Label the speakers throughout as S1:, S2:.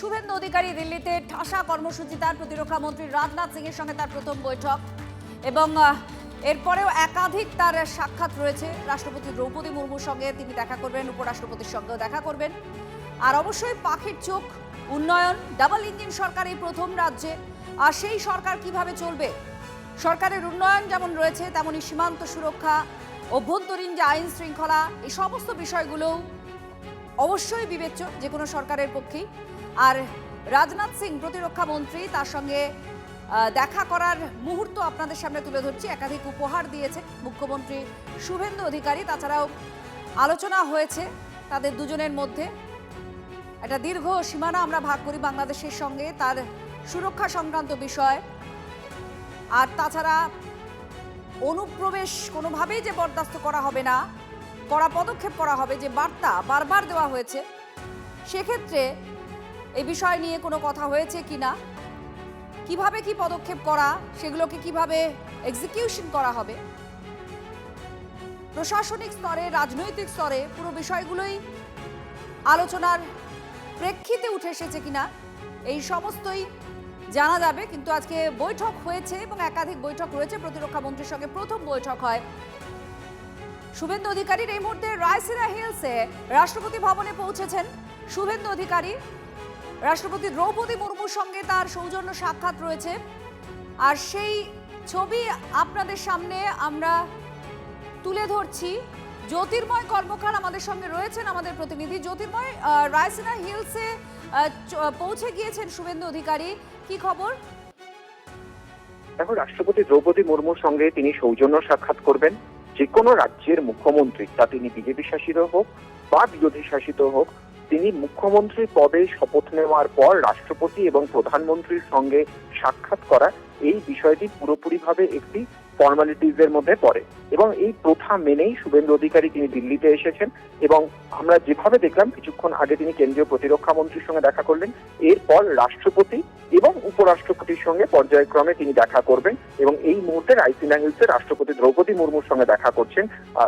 S1: শুভেন্দু অধিকারী দিল্লিতে ঠাসা কর্মসূচি, তার প্রতিরক্ষা মন্ত্রী রাজনাথ সিং এর সঙ্গে তার প্রথম বৈঠক এবং এরপরেও একাধিক তার সাক্ষাৎ রয়েছে। রাষ্ট্রপতি দ্রৌপদী মুর্মুর সঙ্গে তিনি দেখা করবেন, উপরাষ্ট্রপতির সঙ্গেও দেখা করবেন। আর অবশ্যই পাখির চোখ উন্নয়ন, ডাবল ইঞ্জিন সরকার এই প্রথম রাজ্যে। আর সেই সরকার কিভাবে চলবে, সরকারের উন্নয়ন যেমন রয়েছে তেমনি সীমান্ত সুরক্ষা, অভ্যন্তরীণ যে আইন শৃঙ্খলা, এই সমস্ত বিষয়গুলো অবশ্যই বিবেচ্য যে কোনো সরকারের পক্ষেই। আর রাজনাথ সিং প্রতিরক্ষা মন্ত্রী, তার সঙ্গে দেখা করার মুহূর্ত আপনাদের সামনে তুলে ধরছি। একাধিক উপহার দিয়েছে মুখ্যমন্ত্রী শুভেন্দু অধিকারী। তাছাড়াও আলোচনা হয়েছে তাদের দুজনের মধ্যে। একটা দীর্ঘ সীমানা আমরা ভাগ করি বাংলাদেশের সঙ্গে, তার সুরক্ষা সংক্রান্ত বিষয়। আর তাছাড়া অনুপ্রবেশ কোনোভাবেই যে বরদাস্ত করা হবে না, কড়া পদক্ষেপ করা হবে, যে বার্তা বারবার দেওয়া হয়েছে, সেক্ষেত্রে এই বিষয় নিয়ে কোনো কথা হয়েছে কিনা, কিভাবে কি পদক্ষেপ করা, সেগুলোকে কিভাবে এক্সিকিউশন করা হবে, প্রশাসনিক স্তরে, রাজনৈতিক স্তরে পুরো বিষয়গুলোই আলোচনার প্রেক্ষিতে উঠে এসেছে কিনা, এই সমস্তই জানা যাবে। কিন্তু আজকে বৈঠক হয়েছে এবং একাধিক বৈঠক রয়েছে। প্রতিরক্ষা মন্ত্রীর সঙ্গে প্রথম বৈঠক হয় শুভেন্দু অধিকারীর। এই মুহূর্তে রায়সিনা হিলসে রাষ্ট্রপতি ভবনে পৌঁছেছেন শুভেন্দু অধিকারী। রাষ্ট্রপতি দ্রৌপদী মুর্মুর সঙ্গে তার সৌজন্য সাক্ষাৎ রয়েছে। আর সেই ছবি আপনাদের সামনে আমরা তুলে ধরছি। জ্যোতির্ময় কর্মকার আমাদের সঙ্গে রয়েছেন, আমাদের প্রতিনিধি জ্যোতির্ময়। রায়সিনা হিলসে পৌঁছে গিয়েছেন শুভেন্দু অধিকারী, কি খবর?
S2: দেখো, রাষ্ট্রপতি দ্রৌপদী মুর্মুর সঙ্গে তিনি সৌজন্য সাক্ষাৎ করবেন। যে কোনো রাজ্যের মুখ্যমন্ত্রী, তা তিনি বিজেপি শাসিত হোক বা বিরোধী শাসিত হোক, তিনি মুখ্যমন্ত্রী পদে শপথ নেওয়ার পর রাষ্ট্রপতি এবং প্রধানমন্ত্রীর সঙ্গে সাক্ষাৎ করা, এই বিষয়টি পুরোপুরিভাবে একটি ফর্মালিটিজের মধ্যে পড়ে এবং এই প্রথা মেনেই শুভেন্দু অধিকারী তিনি দিল্লিতে এসেছেন। এবং আমরা যেভাবে দেখলাম, কিছুক্ষণ আগে তিনি কেন্দ্রীয় প্রতিরক্ষা মন্ত্রীর সঙ্গে দেখা করলেন। এরপর রাষ্ট্রপতি এবং উপরাষ্ট্রপতির সঙ্গে পর্যায়ক্রমে তিনি দেখা করবেন এবং এই মুহূর্তে রায়সিনা হিলসে রাষ্ট্রপতি দ্রৌপদী মুর্মুর সঙ্গে দেখা করছেন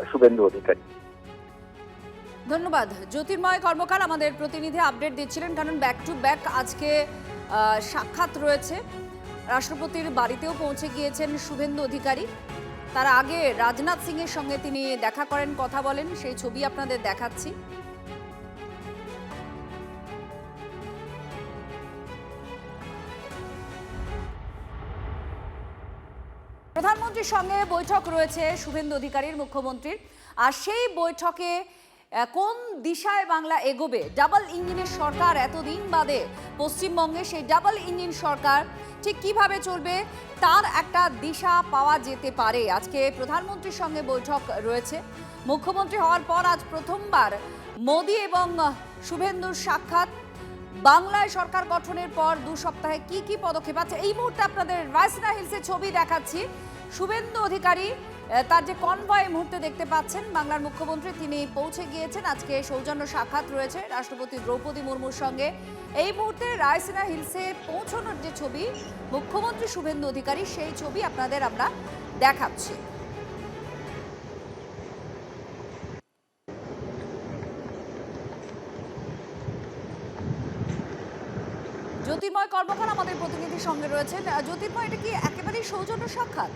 S2: শুভেন্দু অধিকারী।
S1: ধন্যবাদ জ্যোতির্ময় কর্মকার, আমাদের প্রতিনিধি আপডেট দিচ্ছিলেন। কারণ ব্যাক টু ব্যাক আজকে সাক্ষাৎ রয়েছে। রাষ্ট্রপতির বাড়িতেও পৌঁছে গিয়েছেন শুভেন্দু অধিকারী। তার আগে রাজনাথ সিং এর সঙ্গে তিনি দেখা করেন, কথা বলেন, সেই ছবি আপনাদের দেখাচ্ছি। প্রধানমন্ত্রীর সঙ্গে বৈঠক রয়েছে শুভেন্দু অধিকারীর, মুখ্যমন্ত্রীর। আর সেই বৈঠকে কোন দিশায় বাংলা এগোবে, ডাবল ইঞ্জিনের সরকার এতদিন বাদে পশ্চিমবঙ্গে, সেই ডাবল ইঞ্জিন সরকার ঠিক কিভাবে চলবে, তার একটা দিশা পাওয়া যেতে পারে। আজকে প্রধানমন্ত্রীর সঙ্গে বৈঠক রয়েছে। মুখ্যমন্ত্রী হওয়ার পর আজ প্রথমবার মোদি এবং শুভেন্দুর সাক্ষাৎ। বাংলায় সরকার গঠনের পর 2 সপ্তাহে কি কি পদক্ষেপ আছে, এই মুহূর্তে আপনাদের রায়সিনা হিলসের ছবি দেখাচ্ছি। শুভেন্দু অধিকারী, তার যে কনভয় এই মুহূর্তে দেখতে পাচ্ছেন, বাংলার মুখ্যমন্ত্রী তিনি পৌঁছে গিয়েছেন। আজকে সৌজন্য সাক্ষাৎ রয়েছে রাষ্ট্রপতি দ্রৌপদী মুর্মুর সঙ্গে। এই মুহূর্তে রায়সিনা হিলসে পৌঁছানোর যে ছবি মুখ্যমন্ত্রী শুভেন্দু অধিকারী, সেই ছবি আপনাদের আমরা দেখাচ্ছি। জ্যোতির্ময় কর্মকার আমাদের প্রতিনিধির সঙ্গে রয়েছেন। জ্যোতির্ময়, এটা কি একেবারেই সৌজন্য সাক্ষাৎ?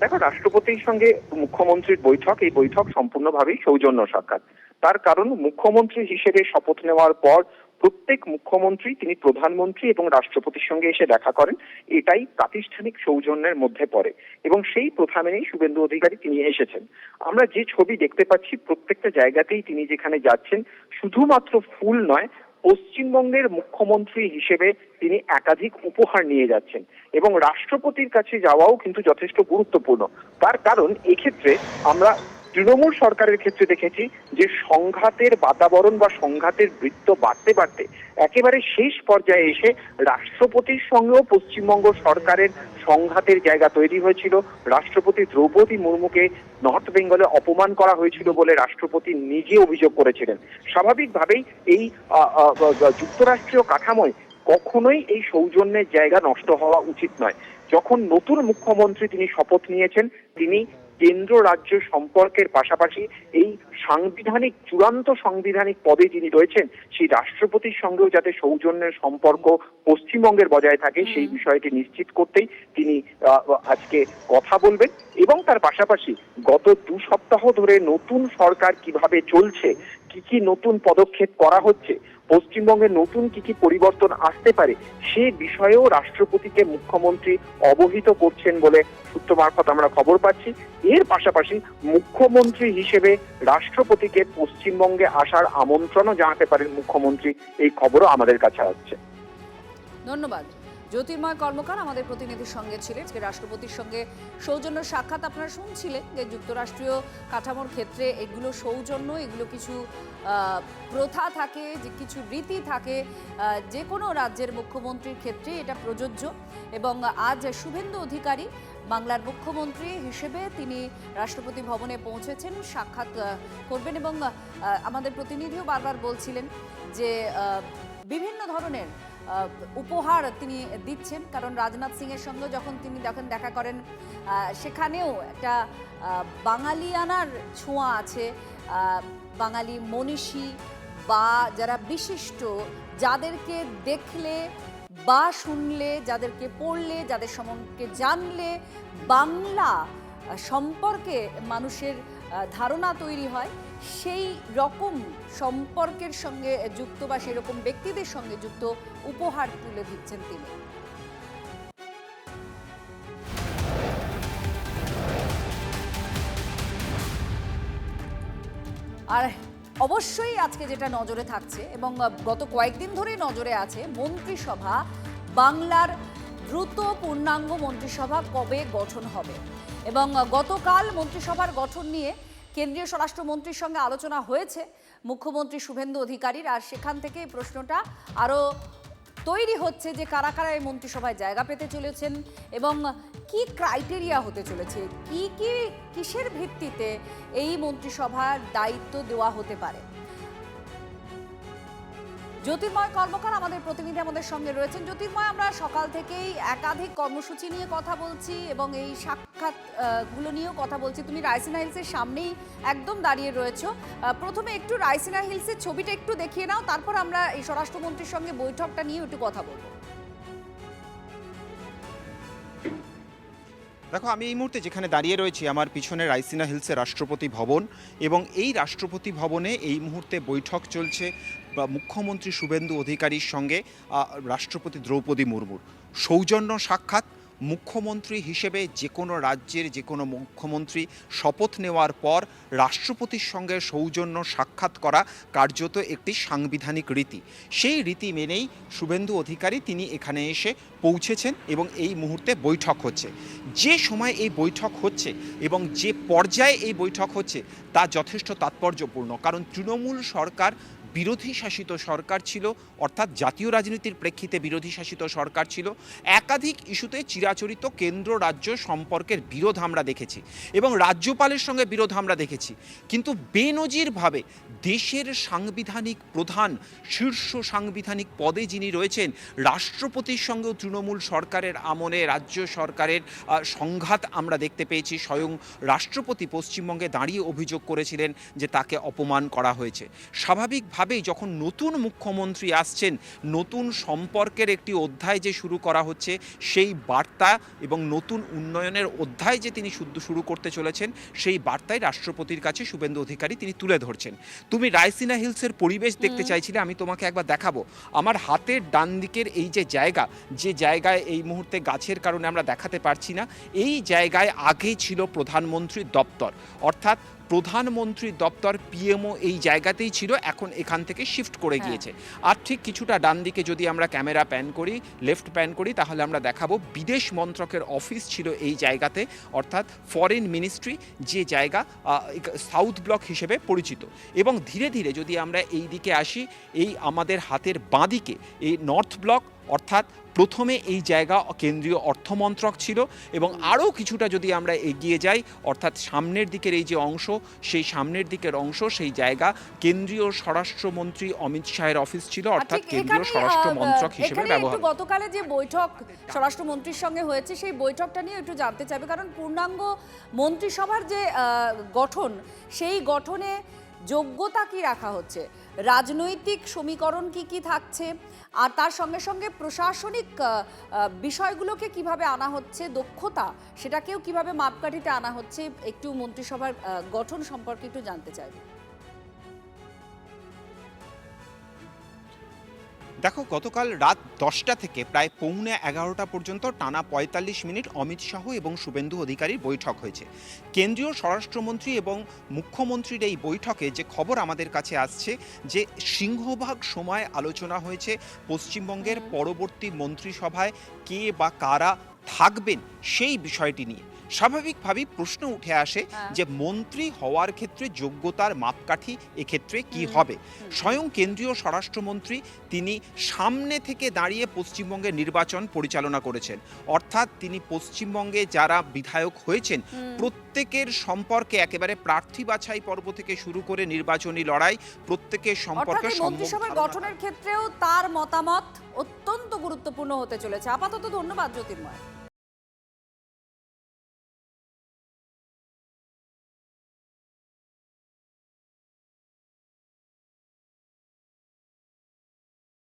S2: দেখো, রাষ্ট্রপতির সঙ্গে মুখ্যমন্ত্রীর বৈঠক, এই বৈঠক সম্পূর্ণভাবেই সৌজন্য সাক্ষাৎ। তার কারণ, মুখ্যমন্ত্রী হিসেবে শপথ নেওয়ার পর প্রত্যেক মুখ্যমন্ত্রী তিনি প্রধানমন্ত্রী এবং রাষ্ট্রপতির সঙ্গে এসে দেখা করেন। এটাই প্রাতিষ্ঠানিক সৌজন্যের মধ্যে পড়ে এবং সেই প্রথা মেনেই শুভেন্দু অধিকারী তিনি এসেছেন। আমরা যে ছবি দেখতে পাচ্ছি, প্রত্যেকটা জায়গাতেই তিনি যেখানে যাচ্ছেন, শুধুমাত্র ফুল নয়, পশ্চিমবঙ্গের মুখ্যমন্ত্রী হিসেবে তিনি একাধিক উপহার নিয়ে যাচ্ছেন এবং রাষ্ট্রপতির কাছে যাওয়াও কিন্তু যথেষ্ট গুরুত্বপূর্ণ। তার কারণ, এক্ষেত্রে আমরা তৃণমূল সরকারের ক্ষেত্রে দেখেছি যে সংঘাতের বাতাবরণ বা সংঘাতের বৃত্ত বাড়তে বাড়তে একেবারে শেষ পর্যায়ে এসে রাষ্ট্রপতির সঙ্গেও পশ্চিমবঙ্গ সরকারের সংঘাতের জায়গা তৈরি হয়েছিল। রাষ্ট্রপতি দ্রৌপদী মুর্মুকে নর্থ বেঙ্গলে অপমান করা হয়েছিল বলে রাষ্ট্রপতি নিজে অভিযোগ করেছিলেন। স্বাভাবিকভাবেই এই যুক্তরাষ্ট্রীয় কাঠামোয় কখনোই এই সৌজন্যের জায়গা নষ্ট হওয়া উচিত নয়। যখন নতুন মুখ্যমন্ত্রী তিনি শপথ নিয়েছেন, তিনি কেন্দ্র রাজ্য সম্পর্কের পাশাপাশি এই চূড়ান্ত সাংবিধানিক পদে যিনি রয়েছেন সেই রাষ্ট্রপতির সঙ্গেও যাতে সৌজন্যের সম্পর্ক পশ্চিমবঙ্গের বজায় থাকে সেই বিষয়টি নিশ্চিত করতেই তিনি আজকে কথা বলবেন। এবং তার পাশাপাশি গত 2 সপ্তাহ ধরে নতুন সরকার কিভাবে চলছে, কি নতুন পদক্ষেপ করা হচ্ছে, পশ্চিমবঙ্গে নতুন কি পরিবর্তন আসতে পারে সে বিষয়েও রাষ্ট্রপতিকে মুখ্যমন্ত্রী অবহিত করছেন বলে সূত্র মারফত আমরা খবর পাচ্ছি। এর পাশাপাশি মুখ্যমন্ত্রী হিসেবে রাষ্ট্রপতিকে পশ্চিমবঙ্গে আসার আমন্ত্রণও জানাতে পারেন মুখ্যমন্ত্রী, এই খবরও আমাদের কাছে আসছে।
S1: ধন্যবাদ। জ্যোতির্ময় কর্মকার আমাদের প্রতিনিধির সঙ্গে ছিলেন। আজকে রাষ্ট্রপতির সঙ্গে সৌজন্য সাক্ষাৎ আপনারা শুনছিলেন যে যুক্তরাষ্ট্রীয় কাঠামোর ক্ষেত্রে এগুলো সৌজন্য, এগুলো কিছু প্রথা থাকে, যে কিছু রীতি থাকে, যে কোনো রাজ্যের মুখ্যমন্ত্রীর ক্ষেত্রে এটা প্রযোজ্য। এবং আজ শুভেন্দু অধিকারী বাংলার মুখ্যমন্ত্রী হিসেবে তিনি রাষ্ট্রপতি ভবনে পৌঁছেছেন, সাক্ষাৎ করবেন। এবং আমাদের প্রতিনিধিও বারবার বলছিলেন যে বিভিন্ন ধরনের উপহার তিনি দিচ্ছেন, কারণ রাজনাথ সিং এর সঙ্গে যখন তিনি দেখা করেন সেখানেও একটা বাঙালিয়ানার ছোঁয়া আছে। বাঙালি মনীষী বা যারা বিশিষ্ট, যাদেরকে দেখলে বা শুনলে, যাদেরকে পড়লে, যাদের সম্পর্কে জানলে বাংলা সম্পর্কে মানুষের ধারণা তৈরি হয়, সেই রকম সম্পর্কের সঙ্গে যুক্ত বা সেরকম ব্যক্তিদের সঙ্গে যুক্ত উপহার তুলে দিচ্ছেন তিনি। আর অবশ্যই আজকে যেটা নজরে থাকছে এবং গত কয়েকদিন ধরেই নজরে আছে, মন্ত্রিসভা, বাংলার দ্রুত পূর্ণাঙ্গ মন্ত্রিসভা কবে গঠন হবে। এবং গতকাল মন্ত্রিসভার গঠন নিয়ে কেন্দ্রীয় স্বরাষ্ট্রমন্ত্রীর সঙ্গে আলোচনা হয়েছে মুখ্যমন্ত্রী শুভেন্দু অধিকারীর। আর সেখান থেকে এই প্রশ্নটা আরও তৈরি হচ্ছে যে কারা কারা এই মন্ত্রিসভায় জায়গা পেতে চলেছেন এবং কি ক্রাইটেরিয়া হতে চলেছে, কিসের ভিত্তিতে এই মন্ত্রিসভার দায়িত্ব দেওয়া হতে পারে। জ্যোতির্ময় কর্মকার আমাদের প্রতিনিধি আমাদের সঙ্গে রয়েছেন। জ্যোতির্ময়, আমরা সকাল থেকেই একাধিক কর্মসূচি নিয়ে কথা বলছি এবং এই সাক্ষাৎগুলো নিয়েও কথা বলছি। তুমি রাইসিনা হিলসের সামনেই একদম দাঁড়িয়ে রয়েছো। প্রথমে একটু রাইসিনা হিলসের ছবিটা একটু দেখিয়ে নাও, তারপর আমরা এই স্বরাষ্ট্রমন্ত্রীর সঙ্গে বৈঠকটা নিয়ে একটু কথা বলবো।
S3: দেখো, আমি এই মুহূর্তে যেখানে দাঁড়িয়ে রয়েছি, আমার পিছনে রাইসিনা হিলসে রাষ্ট্রপতি ভবন, এবং এই রাষ্ট্রপতি ভবনে এই মুহূর্তে বৈঠক চলছে মুখ্যমন্ত্রী শুভেন্দু অধিকারীর সঙ্গে রাষ্ট্রপতি দ্রৌপদী মুর্মুর। সৌজন্য সাক্ষাৎ। মুখ্যমন্ত্রী হিসেবে যে কোনো রাজ্যের যে কোনো মুখ্যমন্ত্রী শপথ নেওয়ার পর রাষ্ট্রপতির সঙ্গে সৌজন্য সাক্ষাৎ করা কার্যত একটি সাংবিধানিক রীতি। সেই রীতি মেনেই শুভেন্দু অধিকারী তিনি এখানে এসে পৌঁছেছেন এবং এই মুহূর্তে বৈঠক হচ্ছে। যে সময় এই বৈঠক হচ্ছে এবং যে পর্যায়ে এই বৈঠক হচ্ছে তা যথেষ্ট তাৎপর্যপূর্ণ, কারণ তৃণমূল সরকার বিরোধী শাসিত সরকার ছিল, অর্থাৎ জাতীয় রাজনীতির প্রেক্ষিতে বিরোধী শাসিত সরকার ছিল। একাধিক ইস্যুতে চিরাচরিত কেন্দ্র রাজ্য সম্পর্কের বিরোধ আমরা দেখেছি এবং রাজ্যপালের সঙ্গে বিরোধ আমরা দেখেছি, কিন্তু বেনজিরভাবে দেশের সাংবিধানিক প্রধান, শীর্ষ সাংবিধানিক পদে যিনি রয়েছেন, রাষ্ট্রপতির সঙ্গেও তৃণমূল সরকারের আমলে রাজ্য সরকারের সংঘাত আমরা দেখতে পেয়েছি। স্বয়ং রাষ্ট্রপতি পশ্চিমবঙ্গে দাঁড়িয়ে অভিযোগ করেছিলেন যে তাকে অপমান করা হয়েছে। স্বাভাবিকভাবেই যখন নতুন মুখ্যমন্ত্রী আসছেন, নতুন সম্পর্কের একটি অধ্যায় যে শুরু করা হচ্ছে, সেই বার্তা এবং নতুন উন্নয়নের অধ্যায় যে তিনি শুরু করতে চলেছেন, সেই বার্তায় রাষ্ট্রপতির কাছে শুভেন্দু অধিকারী তিনি তুলে ধরছেন। তুমি রাইসিনা হিলসের পরিবেশ দেখতে চাইছিলে, আমি তোমাকে একবার দেখাবো। আমার হাতের ডান দিকের এই যে জায়গায় এই মুহূর্তে গাছের কারণে আমরা দেখাতে পারছি না, এই জায়গায় আগে ছিল প্রধানমন্ত্রীর দপ্তর, অর্থাৎ প্রধানমন্ত্রীর দপ্তর পিএমও এই জায়গাতেই ছিল, এখন এখান থেকে শিফট করে গিয়েছে। আর ঠিক কিছুটা ডান দিকে যদি আমরা ক্যামেরা লেফট প্যান করি, তাহলে আমরা দেখাবো বিদেশ মন্ত্রকের অফিস ছিল এই জায়গাতে, অর্থাৎ ফরেন মিনিস্ট্রি, যে জায়গা সাউথ ব্লক হিসেবে পরিচিত। এবং ধীরে ধীরে যদি আমরা এই দিকে আসি, এই আমাদের হাতের বাঁ দিকে এই নর্থ ব্লক অর্থাৎ প্রথমে এই জায়গা কেন্দ্রীয় অর্থমন্ত্রক ছিল এবং আরও কিছুটা যদি আমরা এগিয়ে যাই অর্থাৎ সামনের দিকের এই যে অংশ সেই সামনের দিকের অংশ সেই জায়গা কেন্দ্রীয় স্বরাষ্ট্রমন্ত্রী অমিত শাহের অফিস ছিল অর্থাৎ
S1: ঠিক
S3: কেন্দ্রীয়
S1: এখানেই,
S3: স্বরাষ্ট্র মন্ত্রক হিসেবে
S1: এখানে
S3: ব্যবহার।
S1: একটু গতকালে যে বৈঠক স্বরাষ্ট্রমন্ত্রীর সঙ্গে হয়েছে সেই বৈঠকটা নিয়ে একটু জানতে চাইবে, কারণ পূর্ণাঙ্গ মন্ত্রিসভার যে গঠন সেই গঠনে যোগ্যতা কি রাখা হচ্ছে, রাজনৈতিক সমীকরণ কি কি থাকছে, আর তার সঙ্গে সঙ্গে প্রশাসনিক বিষয়গুলোকে কিভাবে আনা হচ্ছে, দক্ষতা সেটাকেও কিভাবে মাপকাঠিতে আনা হচ্ছে, একটু মন্ত্রিসভার গঠন সম্পর্কে একটু জানতে চাইবে।
S3: দেখো, গতকাল রাত 10টা থেকে প্রায় পৌনে 11টা পর্যন্ত টানা 45 মিনিট অমিত শাহ এবং শুভেন্দু অধিকারীর বৈঠক হয়েছে। কেন্দ্রীয় স্বরাষ্ট্রমন্ত্রী এবং মুখ্যমন্ত্রীর এই বৈঠকে যে খবর আমাদের কাছে আসছে যে সিংহভাগ সময় আলোচনা হয়েছে পশ্চিমবঙ্গের পরবর্তী মন্ত্রিসভায় কে বা কারা থাকবেন সেই বিষয়টি নিয়ে। স্বাভাবিকভাবেই প্রশ্ন উঠে আসে যে মন্ত্রী হওয়ার ক্ষেত্রে যোগ্যতার মাপকাঠি এক্ষেত্রে কি হবে। স্বয়ং কেন্দ্রীয় স্বরাষ্ট্রমন্ত্রী তিনি সামনে থেকে দাঁড়িয়ে পশ্চিমবঙ্গের নির্বাচন পরিচালনা করেছেন, অর্থাৎ তিনি পশ্চিমবঙ্গে যারা বিধায়ক হয়েছেন প্রত্যেকের সম্পর্কে একেবারে প্রার্থী বাছাই পর্ব থেকে শুরু করে নির্বাচনী লড়াই প্রত্যেকের সম্পর্কে
S1: মন্ত্রিসভার গঠনের ক্ষেত্রেও তার মতামত অত্যন্ত গুরুত্বপূর্ণ হতে চলেছে। আপাতত ধন্যবাদ জ্যোতির্ময়।